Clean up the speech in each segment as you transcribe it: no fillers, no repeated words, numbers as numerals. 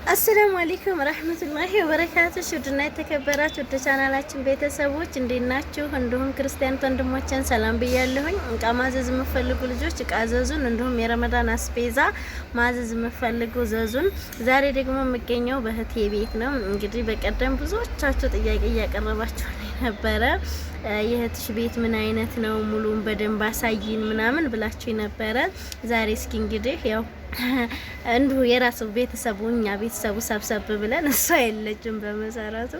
አሰላሙ አለይኩም ረህመቱላሂ ወበረካቱ። ውድና የተከበራችሁ ወደ ቻናላችን ቤተሰቦች እንዴት ናችሁ? እንዲሁም ክርስቲያን ወንድሞችን ሰላም ብያለሁኝ። እቃ ማዘዝ የምፈልጉ ልጆች እቃ ዘዙን። እንዲሁም የረመዳን አስቤዛ ማዘዝ የምፈልጉ ዘዙን። ዛሬ ደግሞ የምገኘው በእህቴ ቤት ነው። እንግዲህ በቀደም ብዙዎቻችሁ ጥያቄ እያቀረባችሁ ነበረ። የእህትሽ ቤት ምን አይነት ነው? ሙሉን በደንብ አሳይን ምናምን ብላችሁ ነበረ። ዛሬ እስኪ እንግዲህ ያው እንዲሁ የራሱ ቤተሰቡ እኛ ቤተሰቡ ሰብሰብ ብለን እሷ የለችም በመሰረቱ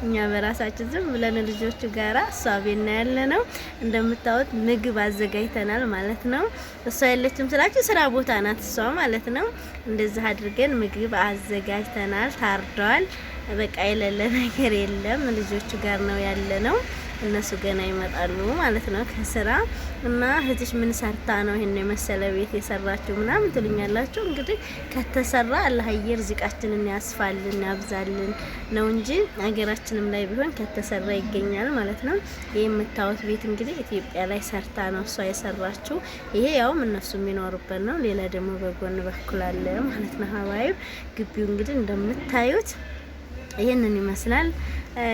እኛ በራሳችን ዝም ብለን ልጆቹ ጋራ እሷ ቤት ነው ያለነው። እንደምታዩት ምግብ አዘጋጅተናል ማለት ነው። እሷ የለችም ስላችሁ ስራ ቦታ ናት እሷ ማለት ነው። እንደዚህ አድርገን ምግብ አዘጋጅተናል። ታርዷል። በቃ የሌለ ነገር የለም። ልጆቹ ጋር ነው ያለነው። እነሱ ገና ይመጣሉ ማለት ነው ከስራ። እና እህትሽ ምን ሰርታ ነው ይሄን የመሰለ ቤት የሰራችሁ ምናምን ትሉኛላችሁ። እንግዲህ ከተሰራ አላህ ርዝቃችንን ያስፋልን ያብዛልን ነው እንጂ ሀገራችንም ላይ ቢሆን ከተሰራ ይገኛል ማለት ነው። ይሄ የምታዩት ቤት እንግዲህ ኢትዮጵያ ላይ ሰርታ ነው እሷ የሰራችው። ይሄ ያውም እነሱ የሚኖሩበት ነው። ሌላ ደግሞ በጎን በኩል አለ ማለት ነው። ሀባይብ ግቢው እንግዲህ እንደምታዩት ይሄንን ይመስላል።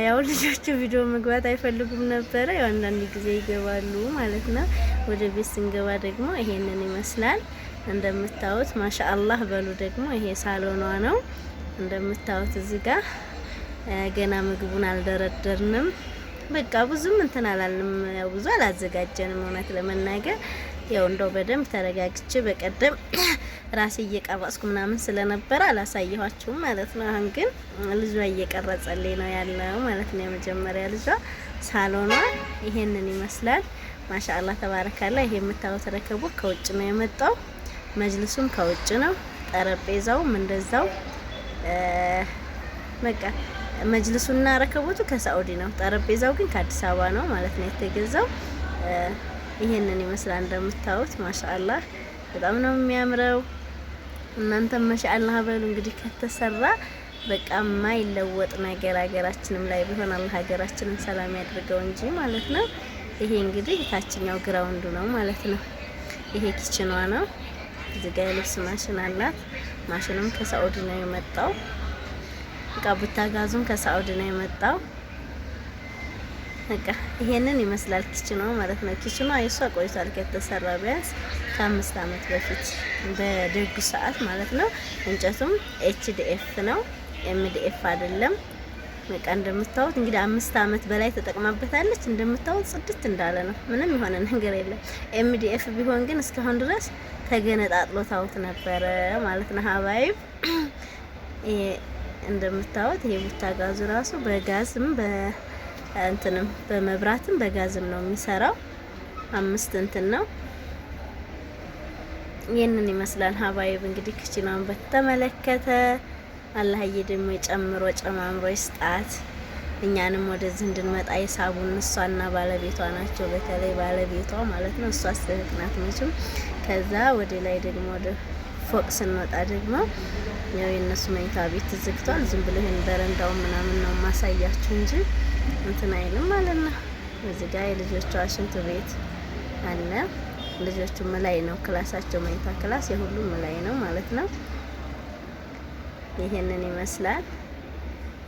ያው ልጆቹ ቪዲዮ መግባት አይፈልጉም ነበረ። ያው አንዳንድ ጊዜ ይገባሉ ማለት ነው። ወደ ቤት ስንገባ ደግሞ ይሄንን ይመስላል እንደምታዩት። ማሻአላህ በሉ። ደግሞ ይሄ ሳሎኗ ነው እንደምታዩት። እዚህ ጋር ገና ምግቡን አልደረደርንም። በቃ ብዙም እንትን አላልንም። ያው ብዙ አላዘጋጀንም እውነት ለመናገር ያው እንደው በደንብ ተረጋግቼ በቀደም ራሴ እየቀረጽኩ ምናምን ስለነበረ አላሳየኋችሁም ማለት ነው። አሁን ግን ልጇ እየቀረጸልኝ ነው ያለው ማለት ነው። የመጀመሪያ ልጇ ሳሎኗ ይሄንን ይመስላል። ማሻአላህ ተባረካላ። ይሄ የምታዩት ረከቦት ከውጭ ነው የመጣው። መጅልሱም ከውጭ ነው። ጠረጴዛውም እንደዛው። በቃ መጅልሱና ረከቦቱ ከሳኡዲ ነው። ጠረጴዛው ግን ከአዲስ አበባ ነው ማለት ነው የተገዛው። ይሄንን ይመስላል እንደምታዩት። ማሻአላህ በጣም ነው የሚያምረው። እናንተም ማሻአላህ በሉ። እንግዲህ ከተሰራ በቃ የማይለወጥ ነገር ሀገራችንም ላይ ቢሆን አላህ ሀገራችንን ሰላም ያድርገው እንጂ ማለት ነው። ይሄ እንግዲህ ታችኛው ግራውንዱ ነው ማለት ነው። ይሄ ኪችኗ ነው። እዚህ ጋር የልብስ ማሽን አላት። ማሽኑም ከሳኡዲ ነው የመጣው። በቃ ቡታጋዙም ከሳኡዲ ነው የመጣው። በቃ ይሄንን ይመስላል ኪችኗ ማለት ነው። ኪችኗ የሷ ቆይቷል ከተሰራ ቢያንስ ከ5 አመት በፊት በደጉ ሰዓት ማለት ነው። እንጨቱም ኤችዲኤፍ ነው ኤምዲኤፍ አይደለም። በቃ እንደምታዩት እንግዲህ 5 አመት በላይ ተጠቅማበታለች። እንደምታዩት ጽድት እንዳለ ነው። ምንም የሆነ ነገር የለም። ኤምዲኤፍ ቢሆን ግን እስካሁን ድረስ ተገነጣጥሎ ታውት ነበረ ማለት ነው። ሀባይብ እንደምታዩት ይሄ ቡታጋዙ ራሱ በጋዝም እንትንም በመብራትም በጋዝም ነው የሚሰራው። 5 እንትን ነው። ይሄንን ይመስላል ሀባይብ። እንግዲህ ክችናን በተመለከተ አላህዬ ደግሞ ጨምሮ ጨማምሮ ይስጣት። እኛንም ወደዚህ እንድንመጣ የሳቡን እሷና ባለቤቷ ናቸው። በተለይ ባለቤቷ ማለት ነው። እሷ አስተካክናት መቼም። ከዛ ወደ ላይ ደግሞ ወደ ፎቅ ስንወጣ ደግሞ ያው የነሱ መኝታ ቤት ተዘግቷል። ዝም ብሎ ይሄን በረንዳው ምናምን ነው ማሳያችሁ እንጂ እንትን አይልም ማለት ነው። እዚህ ጋር የልጆቿ ሽንት ቤት አለ። ልጆቹም ላይ ነው ክላሳቸው፣ መኝታ ክላስ የሁሉም ላይ ነው ማለት ነው። ይሄንን ይመስላል።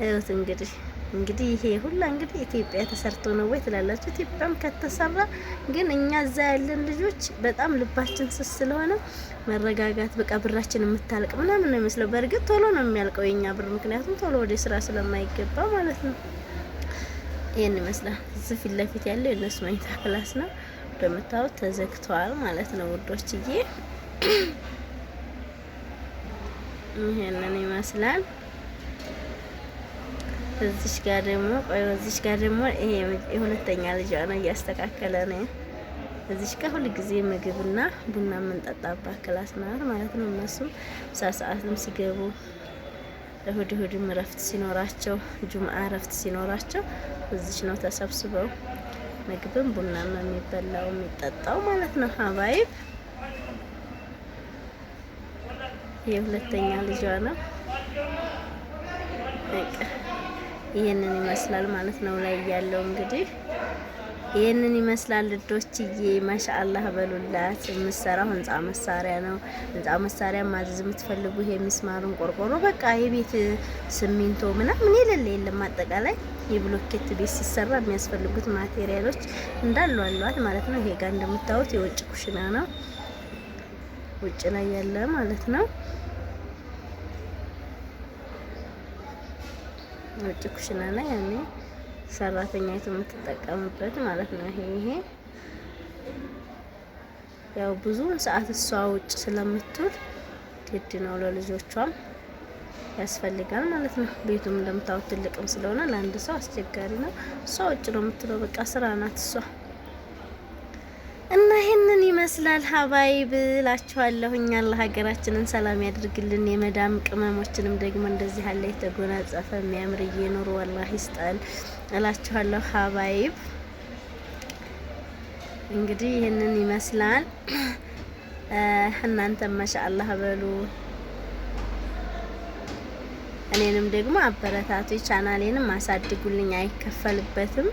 እውት እንግዲህ ይሄ ሁላ እንግዲህ ኢትዮጵያ ተሰርቶ ነው ወይ ትላላችሁ? ኢትዮጵያም ከተሰራ ግን እኛ እዛ ያለን ልጆች በጣም ልባችን ስስ ስለሆነ መረጋጋት በቃ ብራችን የምታልቅ ምናምን ነው የሚመስለው። በእርግጥ ቶሎ ነው የሚያልቀው የኛ ብር፣ ምክንያቱም ቶሎ ወደ ስራ ስለማይገባ ማለት ነው። ይሄን ይመስላል። እዚህ ፊት ለፊት ያለው የነሱ መኝታ ክላስ ነው። እንደምታዩት ተዘግቷል ማለት ነው ውዶችዬ። ይሄንን ይመስላል። እዚች ጋር ደግሞ ይሄ የሁለተኛ ልጅ ነው እያስተካከለ ነው። እዚች ጋር ሁሉ ጊዜ ምግብና ቡና የምንጠጣባት ክላስ ናት ማለት ነው። እነሱ ምሳ ሰዓትም ሲገቡ እሁድም እረፍት ሲኖራቸው ጁምአ እረፍት ሲኖራቸው እዚች ነው ተሰብስበው ምግብም ቡናም የሚበላው የሚጠጣው ማለት ነው። ሀባይብ የሁለተኛ ልጇ ነው። በቃ ይሄንን ይመስላል ማለት ነው። ላይ ያለው እንግዲህ ይህንን ይመስላል ልጆችዬ። ማሻአላህ በሉላት። የምሰራው ህንጻ መሳሪያ ነው። ህንጻ መሳሪያ ማዘዝ የምትፈልጉ ይሄ ሚስማሩን፣ ቆርቆሮ፣ በቃ የቤት ሲሚንቶ ምናምን የሌለ የለም። አጠቃላይ የብሎኬት ቤት ሲሰራ የሚያስፈልጉት ማቴሪያሎች እንዳሉ አሏት ማለት ነው። ይሄ ጋር እንደምታዩት የውጭ ኩሽና ነው፣ ውጭ ላይ ያለ ማለት ነው። ውጭ ኩሽና ላይ ያኔ ሰራተኛይቱ የምትጠቀምበት ማለት ነው። ይሄ ያው ብዙውን ሰዓት እሷ ውጭ ስለምትውል ግድ ነው ለልጆቿም ያስፈልጋል ማለት ነው። ቤቱም እንደምታዩት ትልቅም ስለሆነ ለአንድ ሰው አስቸጋሪ ነው። እሷ ውጭ ነው የምትለው፣ በቃ ስራ ናት እሷ። እና ይሄንን ይመስላል ሀባይብ እላችኋለሁ። አላህ ሀገራችንን ሰላም ያድርግልን። የመዳም ቅመሞችንም ደግሞ እንደዚህ ያለ የተጎናጸፈ የሚያምር እየኖሩ አላህ ይስጣል እላችኋለሁ ሀባይብ። እንግዲህ ይሄንን ይመስላል። እናንተም ማሻአላህ በሉ። እኔንም ደግሞ አበረታቱ፣ ቻናሌንም አሳድጉልኝ። አይከፈልበትም፣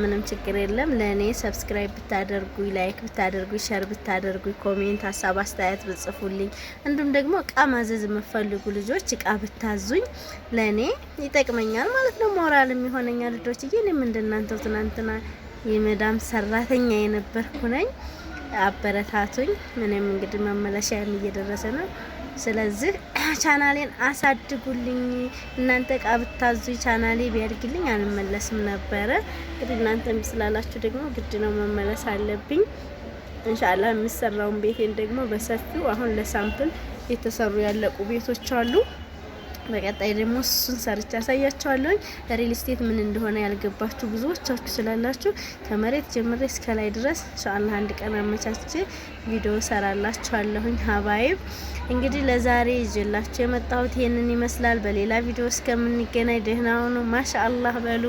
ምንም ችግር የለም። ለኔ ሰብስክራይብ ብታደርጉ፣ ላይክ ብታደርጉ፣ ሼር ብታደርጉ፣ ኮሜንት ሀሳብ አስተያየት ብጽፉልኝ፣ እንዲሁም ደግሞ እቃ ማዘዝ የምፈልጉ ልጆች እቃ ብታዙኝ ለኔ ይጠቅመኛል ማለት ነው። ሞራልም ይሆነኛል ልጆች። እኔም እንደናንተው ትናንትና የመዳም ሰራተኛ የነበርኩ ነኝ። አበረታቱኝ። ምንም እንግዲህ መመለሻም እየደረሰ ነው። ስለዚህ ቻናሌን አሳድጉልኝ። እናንተ እቃ ብታዙ ቻናሌ ቢያድግልኝ አልመለስም ነበረ። እንግዲህ እናንተም ስላላችሁ ደግሞ ግድ ነው መመለስ አለብኝ። ኢንሻአላህ የሚሰራውን ቤቴን ደግሞ በሰፊው አሁን ለሳምፕል የተሰሩ ያለቁ ቤቶች አሉ። በቀጣይ ደግሞ እሱን ሰርቻ ያሳያችኋለሁ። ሪል ስቴት ምን እንደሆነ ያልገባችሁ ብዙዎቻችሁ ስላላችሁ ከመሬት ጀምሬ እስከ ላይ ድረስ ኢንሻአላህ አንድ ቀን አመቻችቼ ቪዲዮ ሰራላችኋለሁኝ ሀባይብ። እንግዲህ ለዛሬ ይዤላችሁ የመጣሁት ይሄንን ይመስላል። በሌላ ቪዲዮ እስከምንገናኝ ደህና ሁኑ። ማሻአላህ በሉ።